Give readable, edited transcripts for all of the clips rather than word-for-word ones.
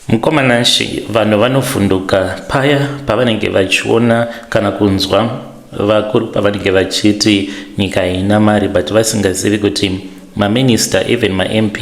Mukomanashi vanhu vanofunduka paya pavanenge vachiona kana kunzwa vakuru pavanenge vachiti nyika haina mari but vasingazivi kuti maminister even mamp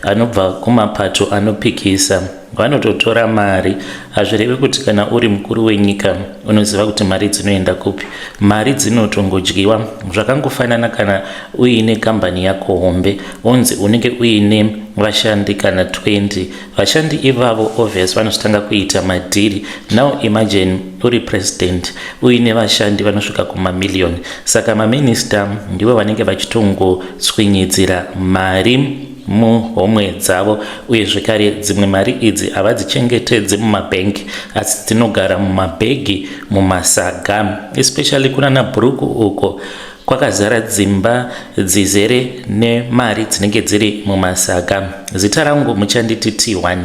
anobva kumapato anopikisa vanototora mari. Hazvirevi kuti kana uri mukuru wenyika unoziva kuti mari dzinoenda kupi. Mari dzinotongodyiwa zvakangofanana kana uine kambani yako hombe onzi unenge uine vashandi kana 20 vashandi ivavo obvious vanotanga kuita madhiri. Now imagine uri president uine vashandi vanosvika kumamiliyoni. Saka maminister ndivo vanenge vachitongotsvinyidzira mari muhomwe dzavo uye zvekare dzimwe mari idzi havadzichengetedzi mumabhengi asi dzinogara mumabhegi mumasaga, especially kunana Bhuruku uko kwakazara dzimba dzizere nemari dzinenge dziri mumasaga. Zita rangu muchanditi T1.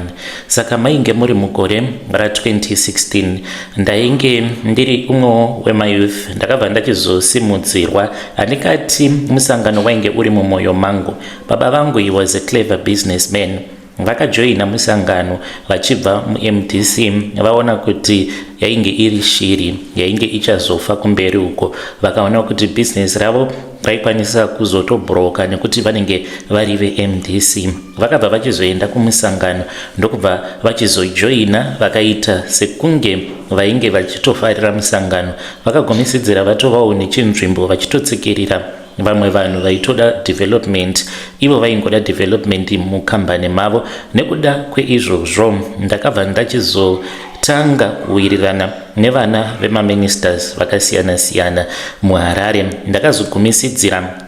Saka mainge muri mugore ra2016 ndainge ndiri umwe wemayouth ndakabva ndachizosimudzirwa andikati musangano wainge uri mumwoyo mangu. Baba vangu he was a clever businessman. Vakajoina musangano vachibva muMDC vaona kuti yainge iri shiri yainge ichazofa kumberi uko, vakaona kuti business ravo raikwanisa kuzotobroka nekuti vanenge vari veMDC. Vakabva vachizoenda kumusangano ndokubva vachizojoina vakaita sekunge vainge vachitofarira musangano, vakagomisidzira vatovawo nechinzvimbo vachitotsikirira vamwe vanhu vaitoda development, ivo vaingoda development mukambani mavo. Nekuda kweizvozvo ndakabva ndachizotanga kuwirirana nevana vemaministers vakasiyana siyana muHarare. Ndakazogumisidzira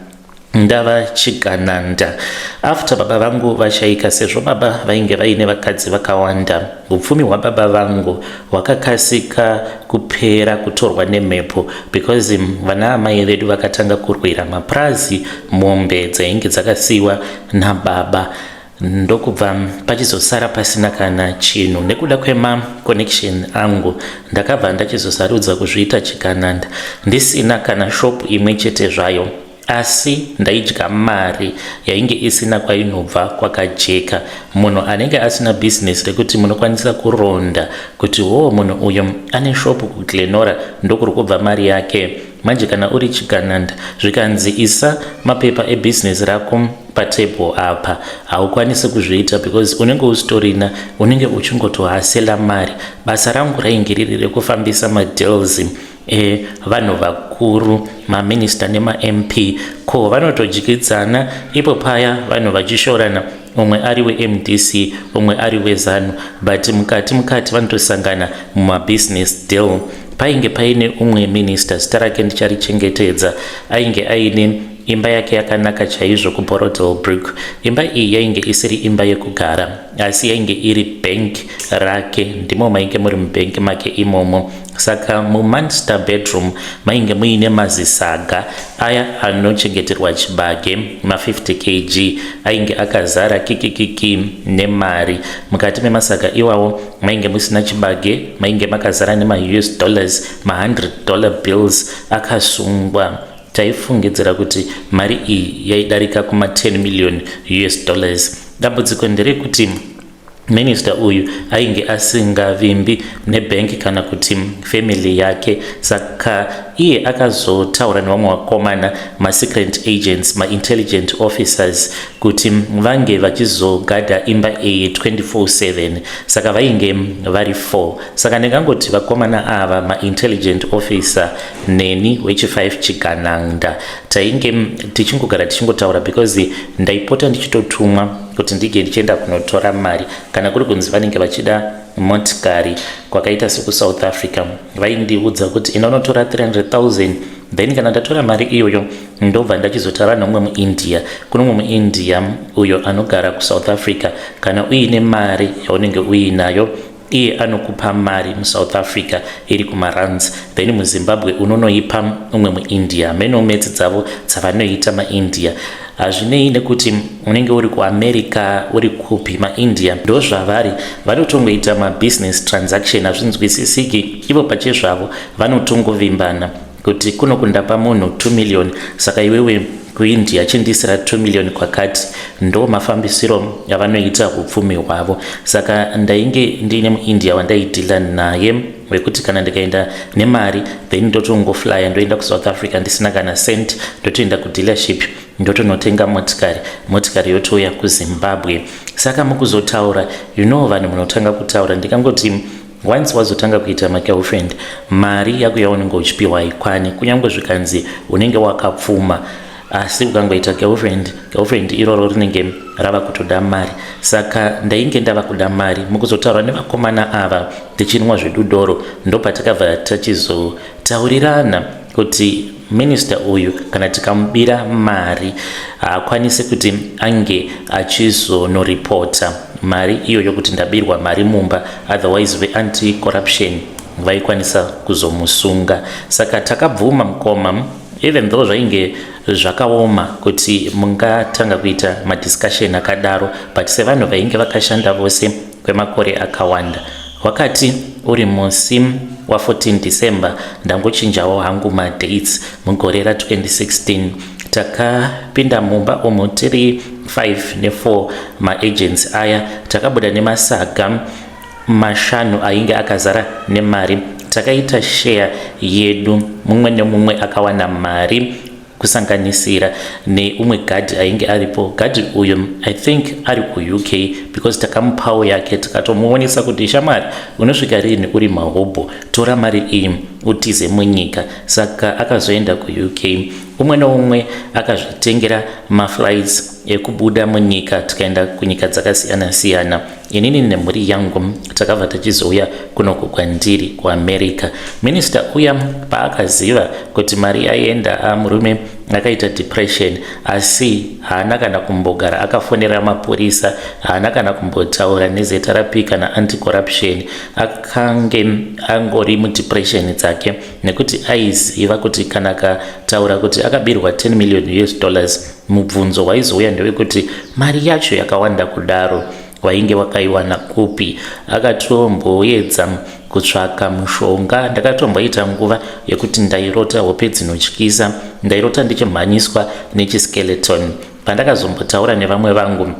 ndava Chigananda after baba vangu vashaika, sezvo baba vainge vaine vakadzi vakawanda. Upfumi hwababa vangu hwakakasika kupera kutorwa nemhepo because vana amai vedu vakatanga kurwira mapurazi mombe dzainge dzakasiyiwa nababa, ndokubva pachizosara pasina kana chinhu. Nekuda kwemaconnection angu ndakabva ndachizosarudza kuzviita Chigananda ndisina kana shop imwe chete zvayo, asi ndaidya mari yainge isina kwainobva kwakajeka. Munhu anenge asina business rekuti munokwanisa kuronda kuti munhu uyo ane shop kuGlenora ndokuri kubva mari yake. Manje kana uri Chigananda zvikanzi isa mapepa ebusiness rako patable apa haukwanisi kuzviita because unenge usitorina, unenge uchingotohasela mari. Basa rangu rainge riri rekufambisa madeals vanhu vakuru maminister nemamp ko vanotojyikidzana ipo paya vanhu vachishorana, umwe ari weMDC umwe ari weZANU, but mukati vanotosangana mumabusiness deal. Painge paine umwe minister zita rake ndicharichengetedza ainge aine imba yake yakanaka chaizvo kuBorodilbrook. Imba iyi yainge isiri imba yekugara asi yainge iri bank rake, ndimo mainge muri mubank make imomo. Saka mumaster bedroom mainge muine mazisaga aya anochengeterwa chibage ma50 kg ainge akazara kikikiki nemari. Mukati memasaga iwawo mainge musina chibage, mainge makazara nema-US dollars, ma$100 bills akasungwa. Taifungidzira kuti mari iyi yaidarika kuma$10 million. Dambudziko nderekuti minister uyu ainge asingavimbi nebank kana kuti family yake, saka iye akazotaura nevamwe vakomana ma-secret agents ma-intelligent officers kuti vange vachizogadha imba iyi 24/7. Saka vainge vari 4. Saka ndingangoti vakomana ava ma-intelligent officer neni wechi5 Chigananda tainge tichingogara tichingotaura because ndaipota ndichitotumwa kuti ndige ndichienda kunotora mari kana kuri kunzi vanenge vachida motikari kwakaita sekuSouth Africa. Vaindiudza kuti inonotora 300,000 then kana ndatora mari iyoyo ndobva ndachizotaura nomumwe muIndia. Kuno mumwe muIndia uyo anogara kuSouth Africa kana uine mari yaunenge uinayo iye anokupa mari muSouth Africa iri kumarands, then muZimbabwe unonoipa umwe muIndia. Menomedzi dzavo dzavanoita maIndia hazvinei nekuti unenge uri kuAmerica uri kupi. maIndia ndo zvavari vanotongoita mabusiness transaction hazvinzwisisiki. Ivo pachezvavo vanotongovimbana kuti kuno kundapa munhu 2 million saka iwewe kuindia achindisira 2 million kwakati, ndo mafambisiro avanoita upfumi hwavo. Saka ndainge ndine muindia wandaidhila naye wekuti kana ndikaenda nemari then ndotongoflya ndoenda kuSouth Africa ndisina kana cent, ndotoenda kudealership ndotonotenga motikari yotouya kuZimbabwe. Saka mukuzotaura vanhu munotanga kutaura, ndikangoti once wazotanga kuita magirlfriend, mari yako yaunenge uchipiwa haikwani, kunyange zvikanzi unenge wakapfuma, asi ukangoita girlfriend iroro rinenge rava kutoda mari. Saka ndainge ndava kuda mari. Mukuzotaura nevakomana ava tichinwa zvedudoro, ndopatakabva tachizotaurirana kuti minister uyu kana tikamubira mari akwanise kuti ange achizonoripota mari iyo yokuti ndabirwa mari mumba, otherwise ve-anti-corruption vaikwanisa kuzomusunga. Saka takabvuma mukoma, even though zvainge zvakaoma kuti mungatanga kuita madiscussion akadaro, but sevanhu vainge vakashanda vose kwemakore akawanda. Wakati uri musi wa14 December ndangochinjawo hangu madates mugore ra2016, takapinda mumba omo tiri 5 ne4 maagents aya, takabuda nemasaga 5 ainge akazara nemari. Takaita share yedu, mumwe nemumwe akawana mari, kusanganisira neumwe gadhi ainge aripo. Gadhi uyu I think ari kuUK because takamupawo yake, tikatomuonesa kuti shamwari unosvika rini uri mahobho, tora mari iyi utize munyika. Saka akazoenda kuUK. Umwe neumwe akazvitengera maflights ekubuda munyika tikaenda kunyika dzakasiyana siyana. Inini nemhuri yangu takabva tachizouya kunoku kwandiri kuAmerica. Minister uya paakaziva kuti mari yaenda, murume akaita depression, asi haana kana kumbogara akafonera mapurisa, haana kana kumbotaura nezeta kana anti-corruption. Akange angori mudepression dzake nekuti aiziva kuti kana akataura kuti akabirwa $10 million, mubvunzo waizouya ndewekuti mari yacho yakawanda kudaro wainge wakaiwana kupi. Akatomboedza kutsvaka mushonga. Ndakatomboita nguva yekuti ndairota hope dzinotyisa, ndairota ndichimhanyiswa nechiskeleton. Pandakazombotaura nevamwe vangu,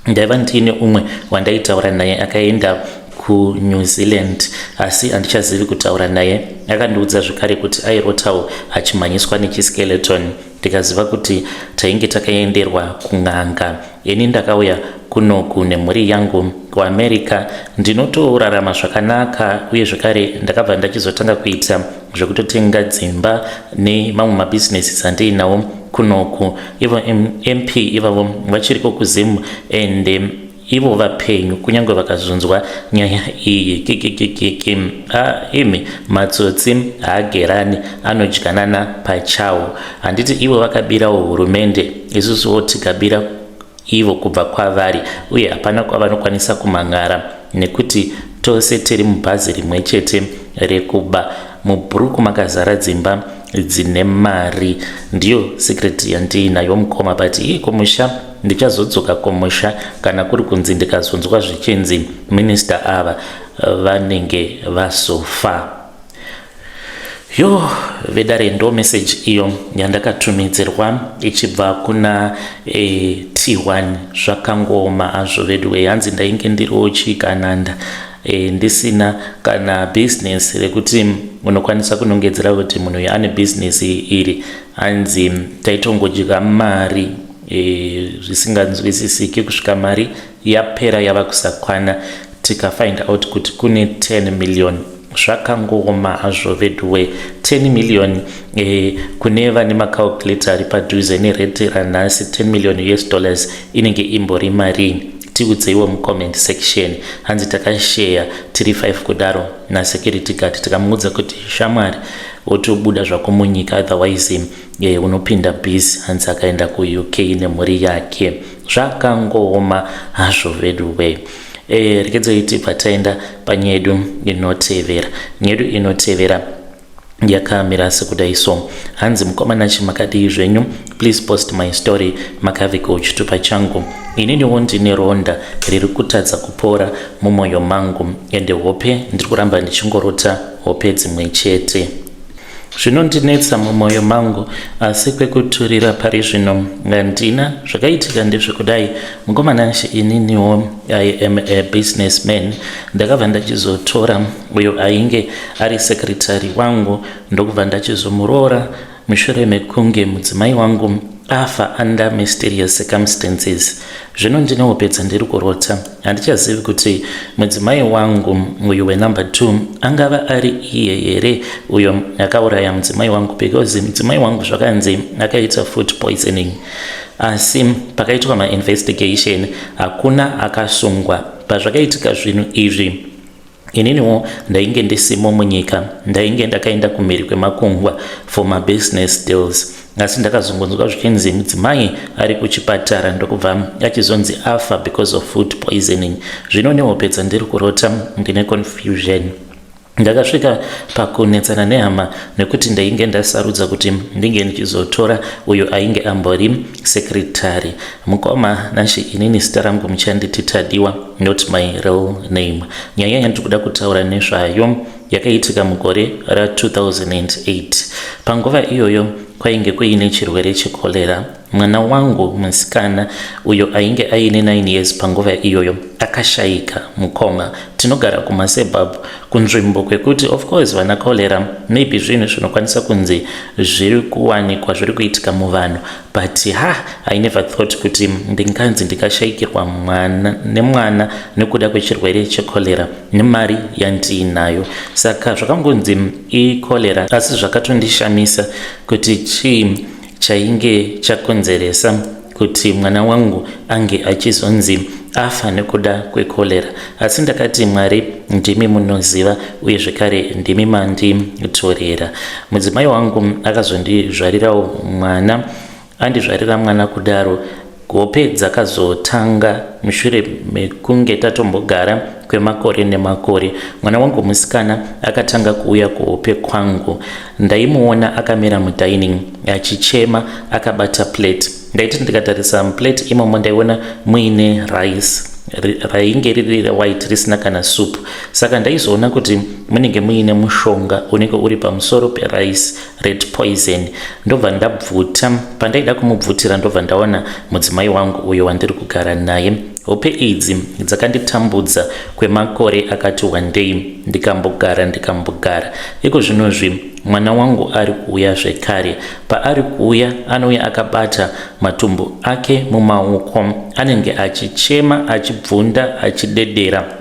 ndaiva ndine umwe wandaitaura naye akaenda kuNew Zealand, asi handichazivi kutaura naye. Akandiudza zvakare kuti airotawo achimhanyiswa nechiskeleton. Ndikaziva kuti tainge takaenderwa kun'anga. Ini ndakauya kunoku nemhuri yangu kuAmerica, ndinotorarama zvakanaka, uye zvakare ndakabva ndachizotanga kuita zvekutotenga dzimba nemamwe mabhizinesi andiinawo kunoku. Ivo MP ivavo vachiriko kuZimu ende ivo vapenyu, kunyange vakazonzwa nyaya iyi imi matsotsi haagerani, anodyanana pachawo. Handiti ivo vakabirawo hurumende, isusuwo tikabira ivo kubva kwavari, uye hapana kwavanokwanisa kumang'ara nekuti tose tiri mubhazi rimwe chete rekuba. Mubhuruku makazara dzimba dzine mari, ndiyo secret yandiinayo mukoma. But kumusha ndichazodzoka kumusha kana kuri kunzi ndikazonzwa zvichinzi minister ava vanenge vazofa. Vedare ndo message iyo yandakatumidzirwa ichibva kuna T1. Zvakangoma azvo vedwe, hanzi ndainge ndiriwo Chigananda ndisina kana business rekuti unokwanisa kunongedzera kuti munhu uyu ane business iri, hanzi taitongodya mari zvisinganzwisisiki kusvika mari yapera yava kusakwana, tikafind out kuti kune 10 million. Zvakangoma hazvo vedwe, 10 million kune vane macalculator ari padhuze nerate ranhasi. $10 million inenge imbori mari? Tiudzeiwo mucomment section. Hanzi takashare tiri 5 kudaro nasecurity guard, tikamuudza kuti shamwari otobuda zvako munyika, otherwise unopinda bhizi. Hanzi akaenda kuUK nemhuri yake. Zvakangoma hazvo vedwe. Rekedzoiti pataenda panyaya yedu inotevera. Nyaya yedu inotevera yakamira sekudai so. Hanzi mukomana chimakadii zvenyu, please post my story makavika uchitupa changu. Ininiwo ndine ronda riri kutadza kupora mumwoyo mangu, ende hope ndiri kuramba ndichingorota hope dzimwe chete. zvinondinetsa mumwoyo mangu, asi kwekuturira pari zvino handina. Zvakaitika ndezvekudai, mukomana ininiwo I am a businessman, ndakabva ndachizotora uyo ainge ari sekretari wangu ndokubva ndachizomuroora mushure mekunge mudzimai wangu afa under mysterious circumstances. Zvino ndinopedza ndiri kurota, handichazivi kuti mudzimai wangu uyu wenumber 2 angava ari iye here uyo akauraya mudzimai wangu, because mudzimai wangu zvakanzi akaita food poisoning, asi pakaitwa mainvestigation hakuna akasungwa. Pazvakaitika zvinhu izvi, ininiwo ndainge ndisimo munyika, ndainge ndakaenda kumhiri kwemakungwa for my business deals, asi ndakazongonzwa zvichinzi mudzimai ari kuchipatara ndokubva achizonzi afa because of food poisoning. Zvino neopedza ndiri kurota ndine confusion. Ndakasvika pakunetsana nehama nekuti ndainge ndasarudza kuti ndinge ndichizotora uyo ainge ambori sekretari. Mukoma nashi inini zita rangu muchanditi Tadiwa, not my real name. Nyaya yandiri kuda kutaura nezvayo yakaitika mugore ra2008. Panguva iyoyo kwainge kuine chirwere chekolera. Mwana wangu musikana uyo ainge aine 9 years panguva iyoyo akashayika mukoma. Tinogara kumasebab kunzvimbo kwekuti of course vana kolera maybe zvinhu zvinokwanisa kunzi zviri kuwanikwa zviri kuitika muvanhu, but I never thought kuti ndinganzi ndikashayikirwa nemwana nekuda kwechirwere chekolera nemari yandiinayo. Saka zvakangonzi ikolera, asi zvakatondishamisa kuti chii chainge chakonzeresa kuti mwana wangu ange achizonzi afa nekuda kwekolera. Asi ndakati Mwari ndimi munoziva uye zvekare ndimi manditorera. Mudzimai wangu akazondizvarirawo mwana, andizvarira mwana kudaro hope dzakazotanga mushure mekunge tatombogara kwemakore nemakore. Mwana wangu musikana akatanga kuuya kuhope kwangu. Ndaimuona akamira mudining achichema akabata plate. Ndaiti ndikatarisa plate imomo ndaiona muine rice rainge riri white risina kana soup. Saka ndaizoona kuti munenge muine mushonga unenge uri pamusoro perice, red poison. Ndobva ndabvuta, pandaida kumubvutira ndobva ndaona mudzimai wangu uyo wandiri kugara naye. Hope idzi dzakanditambudza kwemakore akati wandei ndikambogara. Iko zvinozvi mwana wangu ari kuuya zvekare. Paari kuuya anouya akabata matumbu ake mumaoko, anenge achichema, achibvunda, achidedera.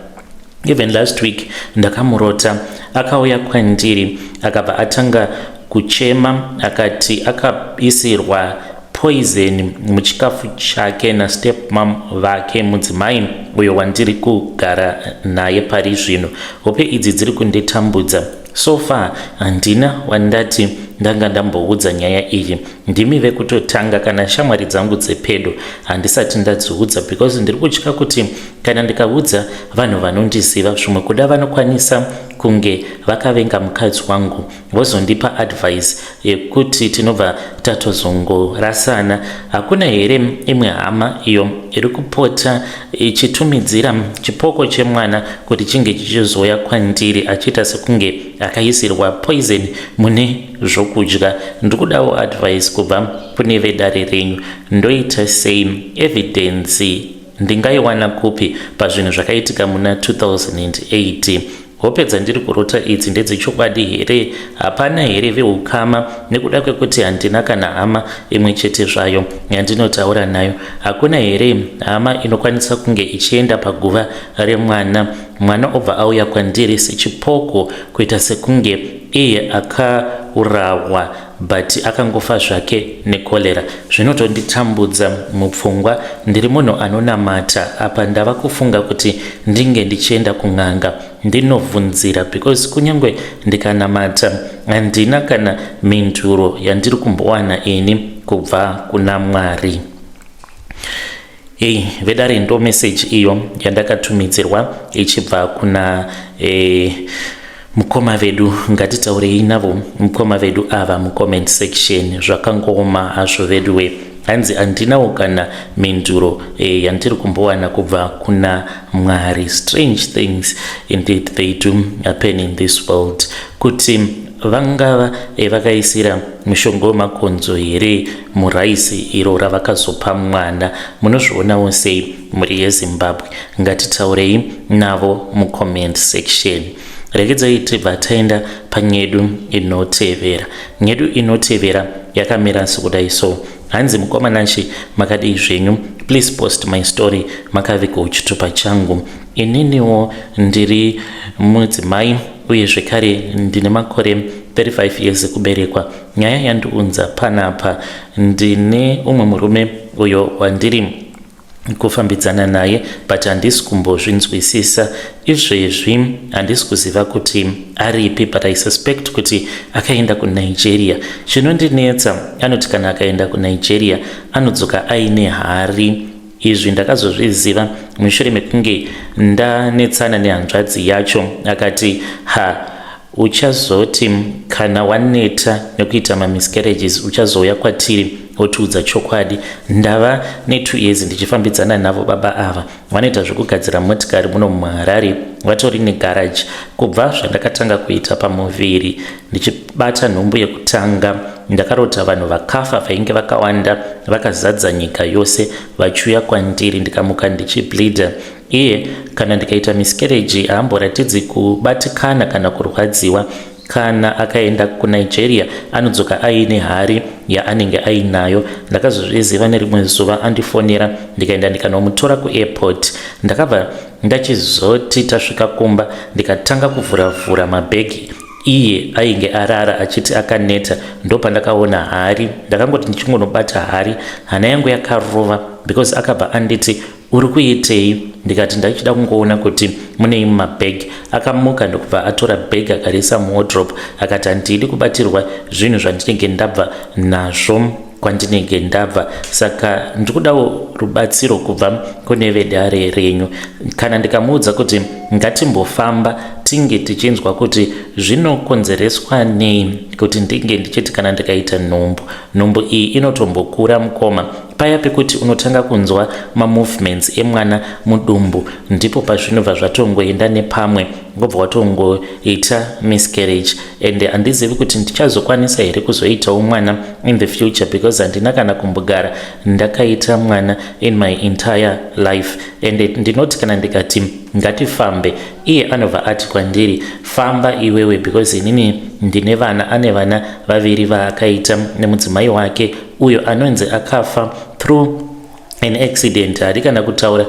Even last week ndakamurota akauya kwandiri akabva atanga kuchema akati akaisirwa poison muchikafu chake nastepmom vake mudzimai uyo wandiri kugara naye pari zvino. Hope idzi dziri kunditambudza. So far handina wandati ndanga ndamboudza nyaya iyi. Ndimi vekutotanga kana shamwari dzangu dzepedo handisati ndadziudza, because ndiri kutya kuti kana ndikaudza vanhu vanondiziva zvimwe kuda vanokwanisa kunge vakavenga mukadzi wangu vozondipa advice yekuti tinobva tatozongorasana. Hakuna here imwe hama iyo iri kupota ichitumidzira chipoko chemwana kuti chinge chichizoya kwandiri achiita sekunge akaisirwa poison mune zvokudya? Ndikudawo advice kubva kune vedare renyu. Ndoita sei? Evidence ndingaiwana kupi pazvinhu zvakaitika muna 2008? Hopedza ndiri kurota idzi ndedzechokwadi here? Hapana here veukama nekuda kwekuti handina kana hama imwe chete zvayo yandinotaura nayo? Hakuna here hama inokwanisa kunge ichienda paguva remwana, mwana obva auya kwandiri sechipoko kuita sekunge iye akaurawa but akangofa zvake nekolera? Zvinotonditambudza mupfungwa. Ndiri munhu anonamata. Apa ndava kufunga kuti ndinge ndichienda kun'anga ndinovhunzira, because kunyangwe ndikanamata handina kana mhinduro yandiri kumbowana ini kubva kuna Mwari. Vedare ndo message iyo yandakatumidzirwa ichibva kuna mukoma vedu. Ngatitaurei navo mukoma vedu ava mucomment section. Zvakangoma hazvo veduwe, hanzi handinawo kana mhinduro yandiri kumbowana kubva kuna Mwari. Strange things indeed they do happen in this world. Kuti vangava vakaisira mushonga wemakonzo here muraisi iro ravakazopa mwana. Munozvionawo sei muri yeZimbabwe? Ngatitaurei navo mucomment section. Regedzai tibva taenda panyedu inotevera. Nyedu inotevera yakamira sekudai so. Hanzi mukomanachi makadii zvenyu, please post my story makavika uchitupa changu. Ininiwo ndiri mudzimai uye zvekare ndine makore 35 years kuberekwa. Nyaya yandiunza panapa, ndine umwe murume uyo wandiri kufambidzana naye, but handisi kumbozvinzwisisa. Izvezvi handisi kuziva kuti aripi, but I suspect kuti akaenda kuNigeria. Chinondinetsa anoti kana akaenda kuNigeria anodzoka aine hari. Izvi ndakazozviziva mushure mekunge ndanetsana nehanzvadzi yacho. Akati uchazoti kana waneta nekuita miscarriages uchazouya kwatiri otiudza chokwadi. Ndava ne2 years ndichifambidzana navo baba ava. Vanoita zvekugadzira motikari muno muHarare, vatori negarage. Kubva zvandakatanga kuita pamuviri ndichibata nhumbu yekutanga, ndakarota vanhu vakafa vainge vakawanda vakazadza nyika yose vachiuya kwandiri, ndikamuka ndichibleeda. Iye kana ndikaita miscarriage haamboratidzi kubatikana kana kurwadziwa. Kana akaenda kuNigeria anodzoka aine hari yaanenge ainayo. Ndakazozviziva nerimwe zuva andifonera, ndikaenda ndikanomutora kuairport. Ndakabva ndachizoti tasvika kumba ndikatanga kuvhuravhura mabhegi, iye ainge arara achiti akaneta. Ndopandakaona hari, ndakangoti ndichingonobata hari, hana yangu yakarova because akabva anditi uri kuitei? Ndikati ndachida kungoona kuti munei mumabhegi. Akamuka ndokubva atora bhegi akarisa muwardrobe, akati handidi kubatirwa zvinhu zvandinenge ndabva nazvo kwandinenge ndabva, saka ndikudawo rubatsiro kubva kune vedare renyu. Kana ndikamuudza kuti ngatimbofamba tinge tichinzwa kuti zvinokonzereswa nei kuti ndinge ndichiti kana ndikaita nhumbu iyi inotombokura mukoma, paya pekuti unotanga kunzwa mamovements emwana mudumbu, ndipo pazvinobva zvatongoenda nepamwe ngobva watongoita miscarriage. And handizivi kuti ndichazokwanisa here kuzoitawo mwana in the future because handina kana kumbogara ndakaita mwana in my entire life. And ndinoti kana ndikati ngatifambe, iye anobva ati kwandiri famba iwewe because inini ndine vana. Ane vana vaviri vaakaita nemudzimai wake uyo anonzi akafa through an accident. Hari kana kutaura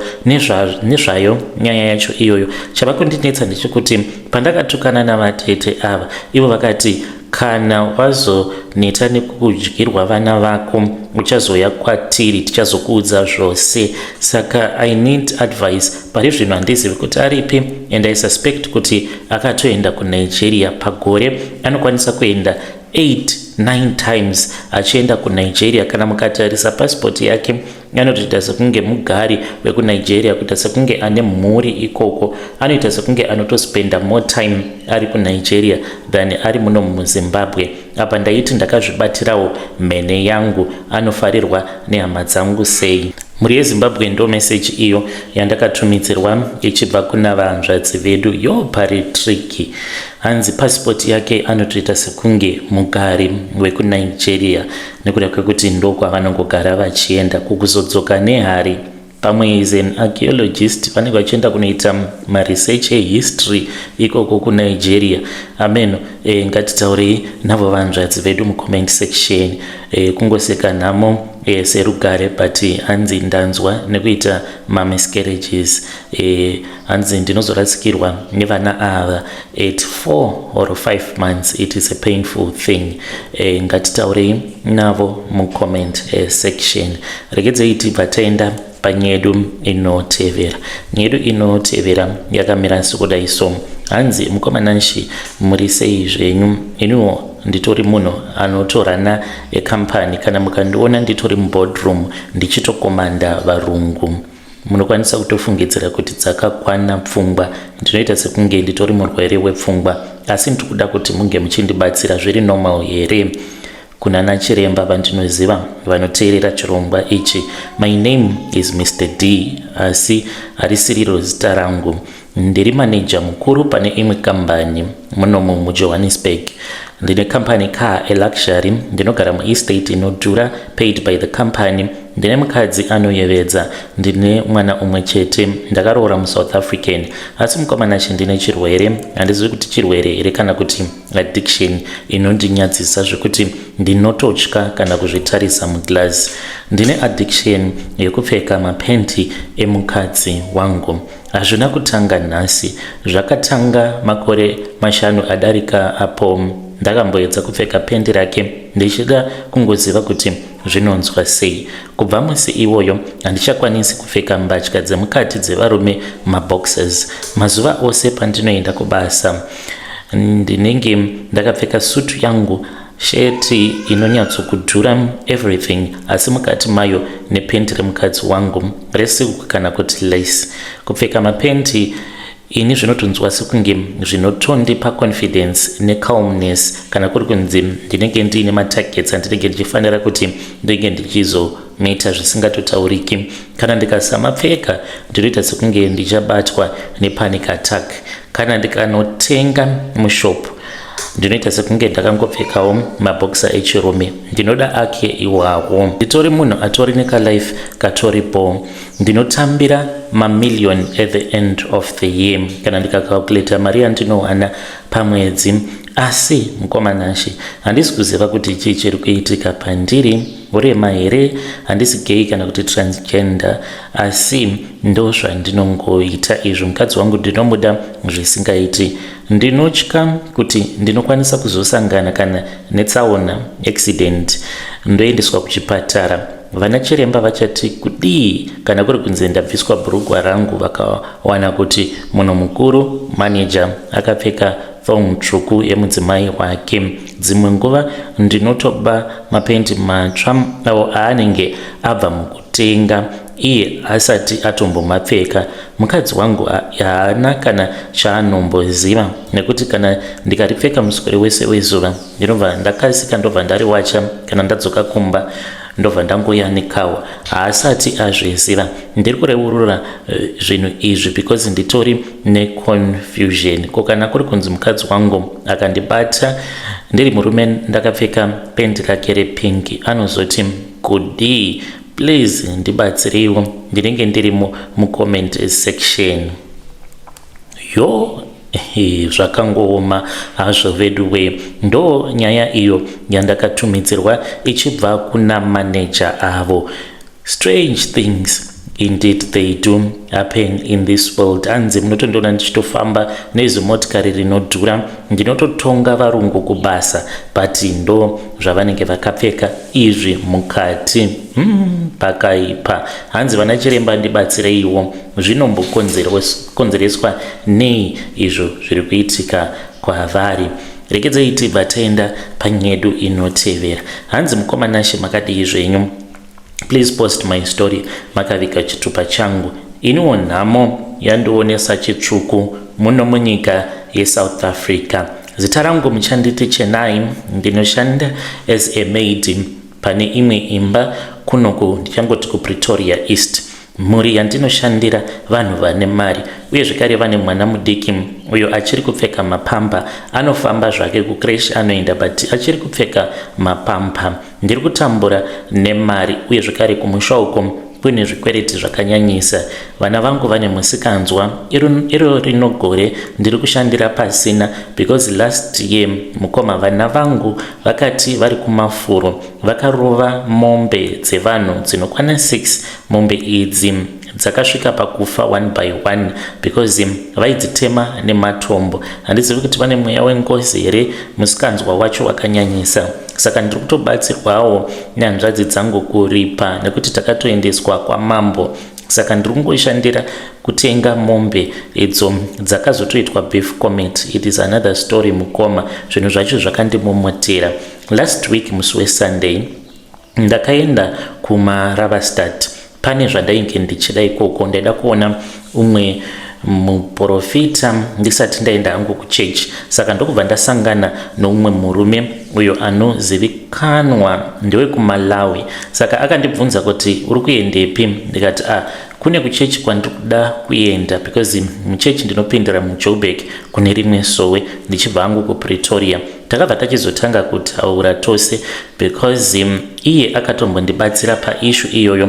nezvayo nyaya yacho iyoyo. Chava kundinetsa ndechekuti pandakatukana navatete ava, ivo vakati kana wazoneta nekudyirwa vana vako uchazoya kwatiri tichazokuudza zvose. Saka I need advice. Pari zvino handizivi kuti aripi, and I suspect kuti akatoenda kuNigeria. Pagore anokwanisa kuenda 8-9 times achienda kuNigeria. Kana mukatarisa passport yake anotoita sekunge mugari wekuNigeria, kuita sekunge ane mhuri ikoko. Anoita sekunge anotospenda more time ari kuNigeria than ari muno muZimbabwe. Apa ndaiti ndakazvibatirawo mhene yangu, anofarirwa nehama dzangu sei. Muri yeZimbabwe ndo message iyo yandakatumidzirwa ichibva kuna vahanzvadzi vedu. Pari tricky. Hanzi passport yake anotoita sekunge mugari wekuNigeria nekuda kwekuti ndo kwavanongogara vachienda kukuzodzoka nehari. Pamwe is an archaeologist, vanenge vachienda kunoita maresearch ehistory ikoko kuNigeria. Ameno, ngatitaurei navo vanzvadzi vedu mucomment section. Kungoseka nhamo serugare, but hanzi ndanzwa nekuita miscarriages. Hanzi ndinozoratsikirwa nevana ava at 4 or 5 months. It is a painful thing. Ngatitaurei navo mucomment section. Regedzei tibva taenda panyedu inotevera. Nyedu inotevera yakamira sekudai so. Hanzi mukomananshi muri sei zvenyu? Inuwo nditori munhu anotorana ekampani. Kana mukandiona nditori muboardroom ndichitokomanda varungu, munokwanisa kutofungidzira kuti dzakakwana pfungwa. Ndinoita sekunge nditori murwere wepfungwa, asi ndikuda kuti munge muchindibatsira. Zviri normal here? Kuna nachiremba vandinoziva vanoteerera chirongwa ichi. My name is Mr. D, asi harisiriro zita rangu. Ndiri manager mukuru pane imwe kambani muno muJohannesburg. ndine company car, a luxury, ndinogara muestate inodhura, paid by the company, ndine mukadzi anoyevedza, ndine mwana umwe chete, ndakaroora muSouth African. Asi mukomanachi ndine chirwere, handizivi kuti chirwere here kana kuti addiction inondinyadzisa zvekuti ndinototya kana kuzvitarisa muglass. Ndine addiction yekupfeka mapenti emukadzi wangu. Hazvina kutanga nhasi, zvakatanga makore 5 adarika apo ndakamboedza kupfeka pendi rake ndichida kungoziva kuti zvinonzwa sei. Kubva musi iwoyo handichakwanisi kupfeka mbatya dzemukati dzevarume, maboxers. Mazuva ose pandinoenda kubasa ndinenge ndakapfeka sutu yangu, sheti inonyatsokudhura everything, asi mukati mayo nependi remukadzi wangu resilk kana kuti lace. Kupfeka mapendi ini zvinotonzwa sekunge zvinotondipa confidence necalmness, kana kuri kunzi ndinenge ndiine matargets andinenge ndichifanira kuti ndinenge ndichizomeita zvisingatotauriki. Kana ndikasamapfeka ndinoita sekunge ndichabatwa nepanic attack. Kana ndikanotenga mushop ndinoita sekunge ndakangopfekawo maboxer echirume. Ndinoda ake iwawo. Nditori munhu atori nekalife katoripo. Ndinotambira mamillion at the end of the year kana ndikacalculata mari yandinowana pamwedzi. Asi mukomanashi handisi kuziva kuti chii chiri kuitika pandiri, urema here, handisi gay kana kuti transgender, asi ndo zvandinongoita izvo. Mukadzi wangu ndinomuda zvisingaiti. Ndinotya kuti ndinokwanisa kuzosangana kana netsaona, accident, ndoendeswa kuchipatara. Vana chiremba vachati kudii kana kuri kunzi ndabviswa bhurugwa rangu, vakawana kuti munhu mukuru, manager, akapfeka thong tsvuku yemudzimai wake. Dzimwe nguva ndinotoba mapendi matsva awo aanenge abva mukutenga iye asati atombomapfeka. Mukadzi wangu haana kana chaanomboziva, nekuti kana ndikaripfeka muswere wese wezuva ndinobva ndakasika, ndobva ndariwacha. Kana ndadzoka kumba ndobva ndangoyanikawo, haasati azviziva. Ndiri kureurura zvinhu izvi because nditori neconfusion. Ko kana kuri kunzi mukadzi wangu akandibata ndiri murume ndakapfeka pendi rake repingi, anozoti kudii, please ndibatsireiwo, ndinenge ndiri mucomment section. Yo zvakangooma hazvo veduwe. Ndo nyaya iyo yandakatumidzirwa ichibva kuna manager avo. Strange things indeed they do happen in this world. Hanzi munotondiona ndichitofamba nezimotikari rinodhura, ndinototonga varungu kubasa, but ndo zvavanenge vakapfeka izvi mukati. Pakaipa. Hanzi vana chiremba ndibatsireiwo, zvinombokonzereswa nei izvo zviri kuitika kwavari. Regedzei tibva taenda panyedu inotevera. Hanzi mukomanashi makadii zvenyu? Please post my story makaviga chitupa changu. Iniwo nhamo yandoonesa chitsvuku muno munyika yeSouth Africa. Zita rangu muchanditi Chenai, ndinoshanda as a maid pane imwe imba kunoku ndichangoti kuPretoria East. Mhuri yandinoshandira vanhu vane mari uye zvekare vane mwana mudiki uyo achiri kupfeka mapamba, anofamba zvake kucrash anoenda but achiri kupfeka mapamba. Ndiri kutambura nemari uye zvekare kumusha uko kune zvikwereti zvakanyanyisa. Vana vangu vane musikanzwa, iro rinogore ndiri kushandira pasina because last year mukoma vana vangu vakati vari kumafuro vakarova mombe dzevanhu dzinokwana 6. Mombe idzi dzakasvika pakufa one by one because vaidzitema nematombo. Handizivi kuti vane mweya wengozi here, musikanzwa wacho wakanyanyisa. Saka ndiri kutobatsirwawo nehanzvadzi dzangu kuripa nekuti takatoendeswa kwamambo. Saka ndiri kungoshandira kutenga mombe idzo dzakazotoitwa beef comet. It is another story mukoma. Zvinhu zvacho zvakandimomotera. Last week musi weSunday ndakaenda kumaRaverstad. Pane zvandainge ndichida ikoko. Ndaida kuona umwe muprofita ndisati ndaenda hangu kuchechi. Saka ndokubva ndasangana noumwe murume uyo anozivikanwa ndiwe kuMalawi. Saka akandibvunza kuti uri kuendepi? Ndikati kune kuchechi kwandiri kuda kuenda because muchechi ndinopindira muJoburg kune rimwe sowe ndichibva hangu kuPretoria. takabva tachizotanga kutaura tose because iye akatombondibatsira paishu iyoyo.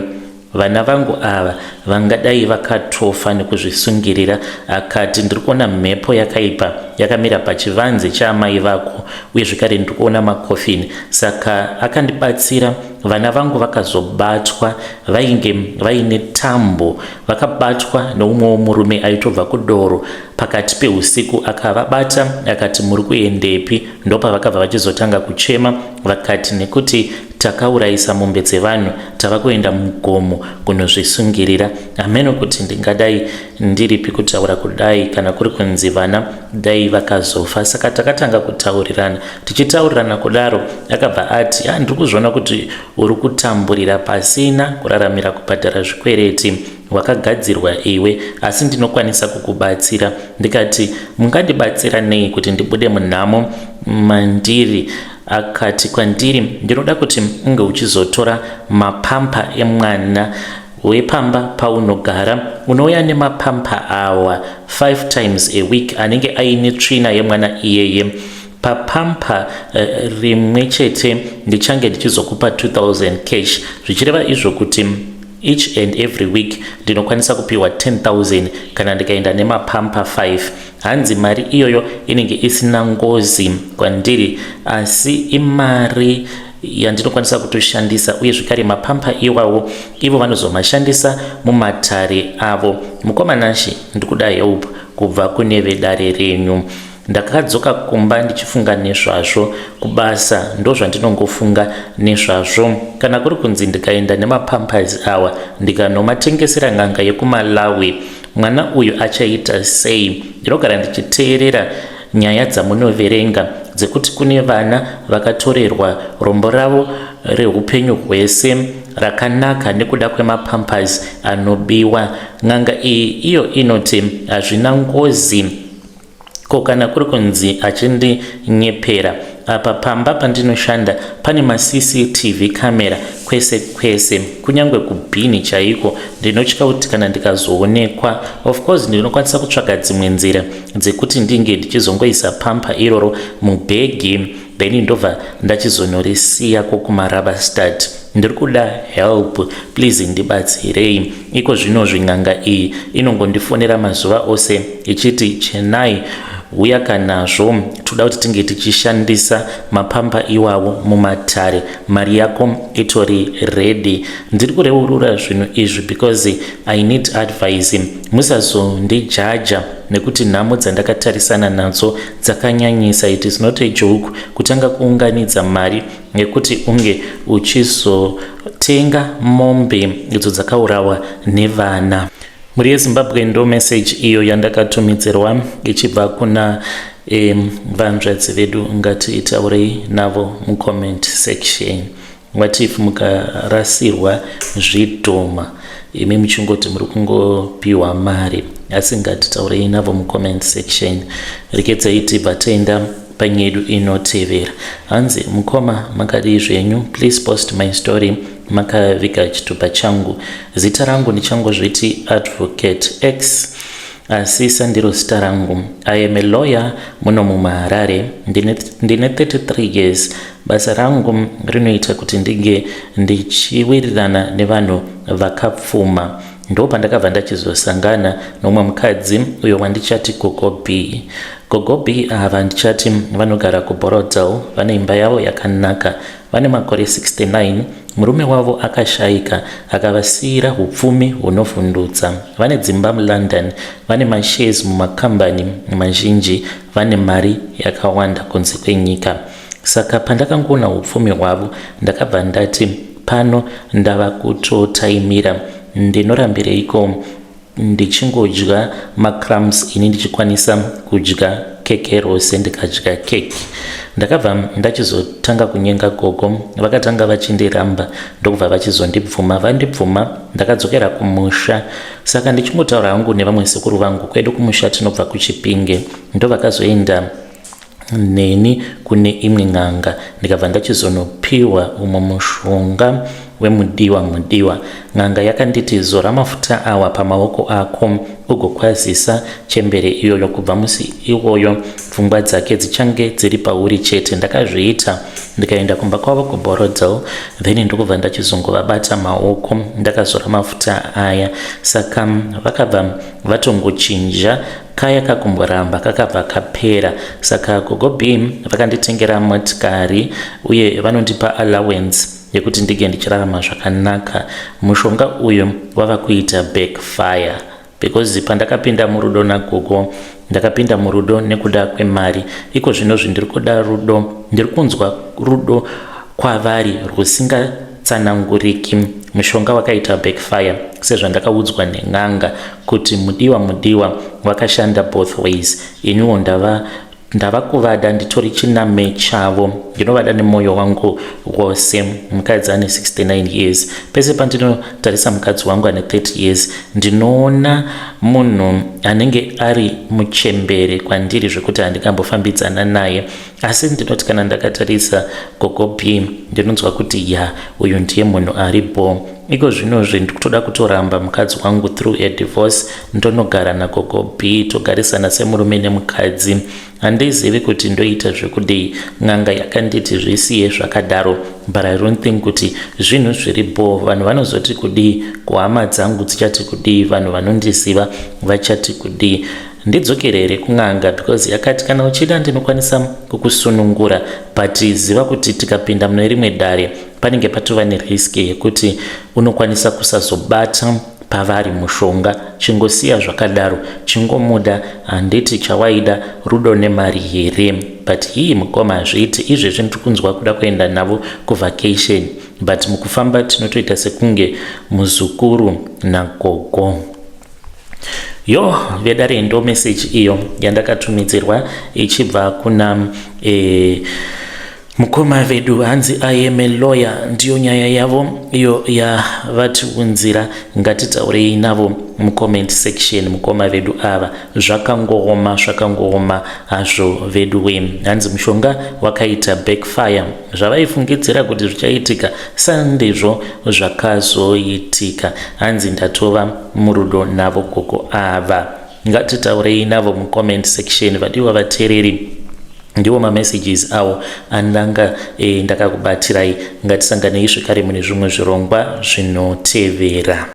Vana vangu ava vangadai vakatofa nekuzvisungirira, akati ndiri kuona mhepo yakaipa yakamira pachivanze chaamai vako uye zvekare ndiri kuona makofini. Saka akandibatsira. Vana vangu vakazobatwa vainge vaine tambo, vakabatwa neumwewo murume aitobva kudoro pakati peusiku, akavabata akati muri kuendepi? Ndopavakabva vachizotanga kuchema, vakati nekuti takaurayisa mombe dzevanhu tava kuenda mugomo kunozvisungirira. Hameno kuti ndingadai ndiripi kutaura kudai kana kuri kunzi vana dai vakazofa. Saka takatanga kutaurirana. Tichitaurirana kudaro akabva ati ndiri kuzviona kuti uri kutamburira pasina kuraramira kubhadhara zvikwereti, wakagadzirwa iwe, asi ndinokwanisa kukubatsira. Ndikati mungandibatsira nei kuti ndibude munhamo mandiri? Akati kwandiri, ndinoda kuti unge uchizotora mapampa emwana wepamba paunogara, unouya nemapampa awa 5 times a week anenge aine tsvina yemwana iyeye. Papampa rimwe chete ndichange ndichizokupa 2000 cash, zvichireva izvo kuti each and every week ndinokwanisa kupiwa 10,000 kana ndikaenda nemapampa 5. Hanzi mari iyoyo inenge isina ngozi kwandiri, asi imari yandinokwanisa kutoshandisa, uye zvekare mapampa iwawo ivo vanozomashandisa mumatare avo. Mukomanashi ndikuda help kubva kune vedare renyu. Ndakadzoka kumba ndichifunga nezvazvo, kubasa ndo zvandinongofunga nezvazvo. Kana kuri kunzi ndikaenda nemapampers awa ndikanomatengesera ng'anga yekuMalawi, mwana uyu achaita sei? Ndinogara ndichiteerera nyaya dzamunoverenga dzekuti kune vana vakatorerwa rombo ravo reupenyu hwese rakanaka nekuda kwemapampers anobiwa. Ng'anga iyi iyo inoti hazvina ngozi. Ko kana kuri kunzi achindinyepera, apa pamba pandinoshanda pane maCCTV kamera kwese kwese, kunyangwe kubhini chaiko. Ndinotya kuti kana ndikazoonekwa, of course ndinokwanisa kutsvaga dzimwe nzira dzekuti ndinge ndichizongoisa pampa iroro mubhegi, then ndobva ndachizonyorisiya kumarabastad. Ndiri kuda help, please ndibatsirei. Iko zvino zving'anga iyi inongondifonera mazuva ose ichiti chenai uya kanazvo, toda kuti tinge tichishandisa mapampa iwawo mumatare, mari yako itori ready. Ndiri kureurura zvinhu izvi because I need advice. Musazondijaja nekuti nhamo dzandakatarisana nadzo dzakanyanyisa. It is not a joke kutanga kuunganidza mari nekuti unge uchizotenga mombe idzo dzakaurawa nevana. Muri yeZimbabwe ndo message iyo yandakatumidzirwa ichibva kuna vanzvadzi vedu. Ngati itaurei navo mucomment section. What if mukarasirwa zvidhoma, imi muchingoti muri kungopiwa mari, asi ngati taurei navo mucomment section. Rekedzai tibva taenda panyedu inotevera. Hanzi mukoma makadii zvenyu, please post my story makaviga chitupa changu. Zita rangu ndichangozviti Advocate X, asi sandiro zita rangu. I am a lawyer muno muHarare. Ndine 33 years. Basa rangu rinoita kuti ndige ndichiwirirana nevanhu vakapfuma. Ndo pandakabva ndachizosangana nomwe mukadzi uyo wandichati Gogo B. Gogo B ava ndichati vanogara kuBorodal, vane imba yavo yakanaka, vane makore 69. Murume wavo akashaika akavasiyira hupfumi hunovhundutsa. Vane dzimba muLondon, vane mashares mumakambani mazhinji, vane mari yakawanda kunze kwenyika. Saka pandakangoona hupfumi hwavo ndakabva ndati pano ndava kutotaimira. Ndinorambireiko ndichingodya macrumbs ini ndichikwanisa kudya keke rose ndikadya keke. Ndakabva ndachizotanga kunyenga Gogo, vakatanga vachindiramba ndokubva vachizondibvuma. Vandibvuma ndakadzokera kumusha. Saka ndichimotaura hangu nevamwe sekuru vangu, kwedu kumusha tinobva kuChipinge, ndo vakazoenda neni kune imwe ng'anga. Ndikabva ndachizonopiwa umwe mushonga wemudiwa. Ng'anga yakanditi zora mafuta awa pamaoko ako ugokwazisa chembere iyoyo. Kubva musi iwoyo pfungwa dzake dzichange dziri pauri chete. Ndakazviita ndikaenda kumba kwavo kuBorodel, then ndokubva ndachizongovabata maoko ndakazora mafuta aya. Saka vakabva vatongochinja, kaya kakumboramba kakabva kapera. Saka gogo B vakanditengera motikari uye vanondipa allowance yekuti ndige ndichirarama zvakanaka. Mushonga uyu wava kuita backfire because pandakapinda murudo nagogo ndakapinda murudo nekuda kwemari. Iko zvino zvindiri kuda rudo, ndiri kunzwa rudo kwavari rusingatsananguriki. Mushonga wakaita backfire sezvandakaudzwa neng'anga kuti mudiwa wakashanda both ways. Iniwo ndava kuvada nditori chiname chavo, ndinovada nemwoyo wangu wose. Mukadzi ane 69 years. Pese pandinotarisa mukadzi wangu ane 30 years ndinoona munhu anenge ari muchembere kwandiri zvekuti handingambofambidzana naye. Asi ndinoti kana ndakatarisa gogo B ndinonzwa kuti uyu ndiye munhu aripo. Iko zvino ndikutoda kutoramba mukadzi wangu through a divorce, ndonogara nagogo B togarisana semurume nemukadzi. Handizivi kuti ndoita zvekudei. Ng'anga yakanditi zvisiye zvakadaro, but I don't think kuti zvinhu zviripo. Vanhu vanozoti kudii, kuhama dzangu dzichati kudii, vanhu vanondiziva vachati kudii. Ndidzokerere kung'anga because yakati kana uchida ndinokwanisa kukusunungura, but ziva kuti tikapinda mune rimwe dare panenge patova nerisk yekuti unokwanisa kusazobata pavari mushonga. Chingosiya zvakadaro, chingomuda. Handiti chawaida rudo nemari here, but hii mukoma hazviiti. Izvezvi ndiri kunzwa kuda kuenda navo kuvacation, but mukufamba tinotoita sekunge muzukuru nagogo. Vedare ndo message iyo yandakatumidzirwa ichibva kuna mukoma vedu hanzi I am a lawyer. Ndiyo nyaya yavo iyo yavatiunzira, ngatitaurei navo mucomment section. Mukoma vedu ava zvakangoma hazvo vedu we. Hanzi mushonga wakaita backfire. Zvavaifungidzira kuti zvichaitika sandizvo zvakazoitika. Hanzi ndatova murudo navo gogo ava. Ngatitaurei navo mucomment section. Vadiwa vateereri, ndiwo mamessages awo andanga ndakakubatirai. Ngatisanganei zvekare mune zvimwe zvirongwa zvinotevera.